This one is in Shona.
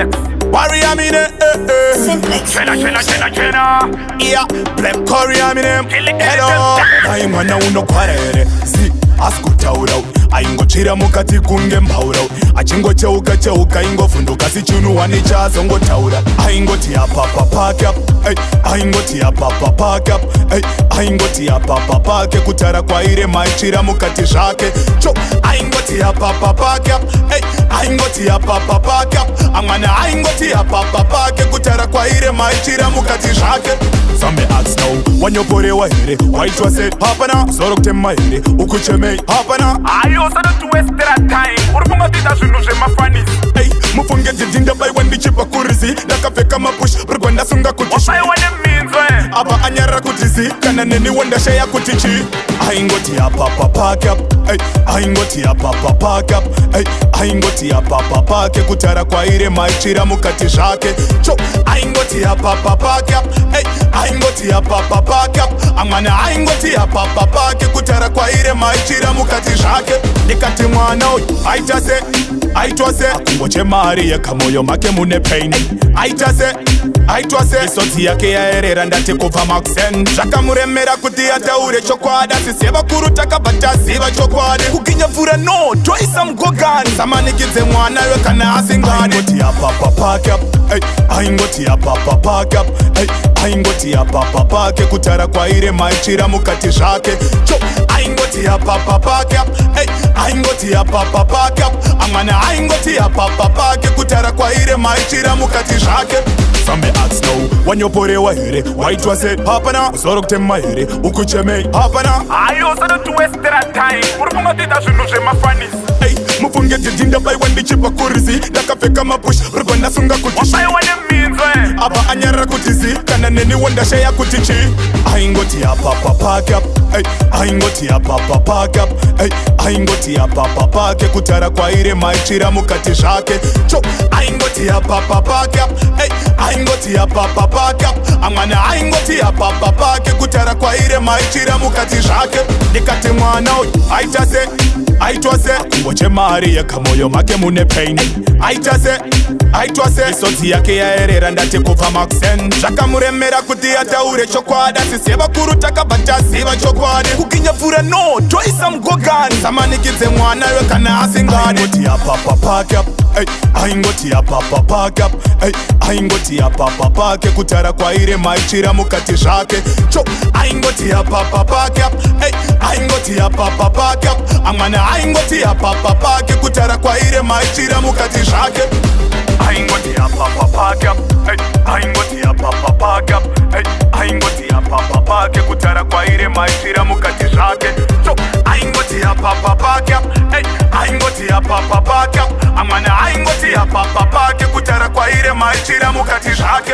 Simplex. Warrior me name, Simplex. Chena. yeah, Black Korea me name. Kill it. Hello, I mwana unokwarere, si askutaura aingochira mukati kunge mbaura achingocheuka ingovhunduka sichinhu wani chaazongotaura aingoti apapa pake aingoti apapa pake aingoti apapa pake kutara kwaire maichira mukati zvake cho aingoti apapa pake aingoti apapa pake amwana aingoti apapa pake kutara kwaire maichira mukati zvake Zambe asks now wanyoporewa here waitwa se hapana zoro kutema here ukuchemei hapana Ayo sada to waste their time. Urkunga tita zvinhu zvemafanisi. mufunge dzidhinda baiwa ndichipa kurisi ndakapfeka mapush burigwanda sunga kuti Wasaiwa neminzwe. apa anyarara kuti zi kana neniwo ndashaya kuti chi aingoti apapa pake aingoti apapa pake aingoti apapa pake kutara kwaire maichira mukati zvake cho aingoti apapa pake aingoti apapa pake amwana aingoti apapa pake kutara kwaire maichira mukati zvake ndikati mwana uyu aitwa se akungoche mari yekamoyo make mune pain aitwa se isodzi yake yaerera ndati kubva maxen zvakamuremera kuti ataure chokwadi sise vakuru takabva taziva chokwadi kuginya mvura no toisa mugogani samanikidze mwana wekana asingadi aingoti apapa pake aingoti apapa pake aingoti apapa pake kutara kwaire maichira mukati zvake cho aingoti apapa pake aingoti apapa pake amwana aingoti apapa pake kutara kwaire maichira mukati zvake Zambe asks now wanyoporewa here waitwa se hapana zoro kutema here ukuchemei hapana Ayo sada to waste their time. Urkunga tita zvinhu zvemafanisi. mufunge dzidhinda baiwa ndichipa kurisi ndakapfeka mapush burigwanda sunga kuti Wasaiwa neminzwe. apa anyarara kuti zi kana neniwo ndashaya kuti chi aingoti apapa pake aingoti apapa pake aingoti apapa pake kutara kwaire maichira mukati zvake cho aingoti apapa pake aingoti apapa pake amwana aingoti apapa pake kutara kwaire maichira mukati zvake ndikati mwana uyu aitwa se akungoche mari yekamoyo make mune pain aitwa se isodzi yake yaerera ndati kubva maxen zvakamuremera kuti ataure chokwadi sise vakuru takabva taziva chokwadi kuginya mvura no toisa mugogani samanikidze mwana wekana asingadi aingoti apapa pake aingoti apapa pake aingoti apapa pake kutara kwaire maichira mukati zvake cho aingoti apapa pake aingoti apapa pake amwana aingoti apapa pake kutara kwaire maichira mukati zvake aingoti apapa pake aingoti apapa pake aingoti apapa pake kutara kwaire maichira mukati zvake cho aingoti apapa pake aingoti apapa pake amwana aingoti apapa pake kutara kwaire maichira mukati zvake